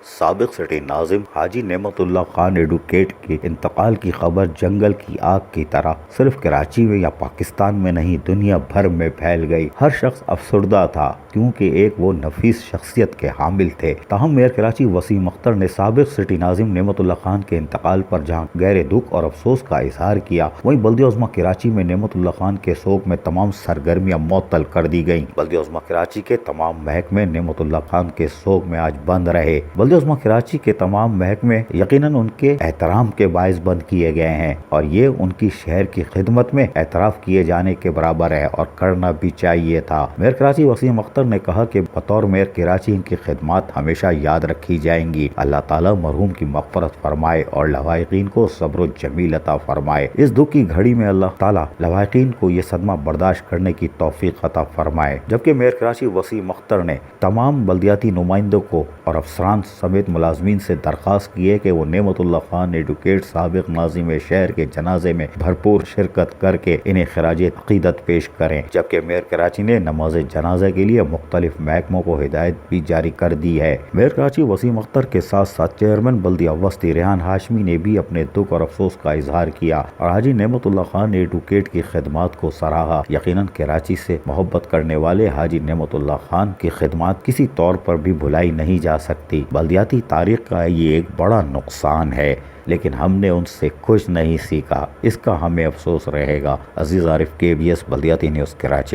سابق سٹی ناظم حاجی نعمت اللہ خان ایڈوکیٹ کے انتقال کی خبر جنگل کی آگ کی طرح صرف کراچی میں یا پاکستان میں نہیں دنیا بھر میں پھیل گئی۔ ہر شخص افسردہ تھا کیونکہ ایک وہ نفیس شخصیت کے حامل تھے۔ تاہم میئر کراچی وسیم اختر نے سابق سٹی ناظم نعمت اللہ خان کے انتقال پر جہاں گہرے دکھ اور افسوس کا اظہار کیا، وہیں بلدیہ عظمیٰ کراچی میں نعمت اللہ خان کے سوگ میں تمام سرگرمیاں معطل کر دی گئیں۔ بلدیہ عظمیٰ کراچی کے تمام محکمے نعمت اللہ خان کے سوگ میں آج بند رہے۔ بلدیہ عظمیٰ کراچی کے تمام محکمے یقیناً ان کے احترام کے باعث بند کیے گئے ہیں اور یہ ان کی شہر کی خدمت میں اعتراف کیے جانے کے برابر ہے اور کرنا بھی چاہیے تھا۔ میئر کراچی وسیم اختر نے کہا کہ بطور میئر کراچی ان کی خدمات ہمیشہ یاد رکھی جائیں گی۔ اللہ تعالیٰ مرحوم کی مغفرت فرمائے اور لواحقین کو صبر و جمیل عطا فرمائے۔ اس دکھ کی گھڑی میں اللہ تعالیٰ لواحقین کو یہ صدمہ برداشت کرنے کی توفیق عطا فرمائے۔ جبکہ میئر کراچی وسیم اختر نے تمام بلدیاتی نمائندوں کو اور افسران سمیت ملازمین سے درخواست کی ہے کہ وہ نعمت اللہ خان ایڈوکیٹ سابق ناظم شہر کے جنازے میں بھرپور شرکت کر کے انہیں خراج عقیدت پیش کریں۔ جبکہ میئر کراچی نے نماز جنازہ کے لیے مختلف محکموں کو ہدایت بھی جاری کر دی ہے۔ میئر کراچی وسیم اختر کے ساتھ ساتھ چیئرمین بلدیہ وسطی ریحان ہاشمی نے بھی اپنے دکھ اور افسوس کا اظہار کیا اور حاجی نعمت اللہ خان ایڈوکیٹ کی خدمات کو سراہا۔ یقیناً کراچی سے محبت کرنے والے حاجی نعمت اللہ خان کی خدمات کسی طور پر بھی بھلائی نہیں جا سکتی۔ بلدیاتی تاریخ کا یہ ایک بڑا نقصان ہے، لیکن ہم نے ان سے کچھ نہیں سیکھا، اس کا ہمیں افسوس رہے گا۔ عزیز عارف، KBS بلدیاتی نیوز کراچی۔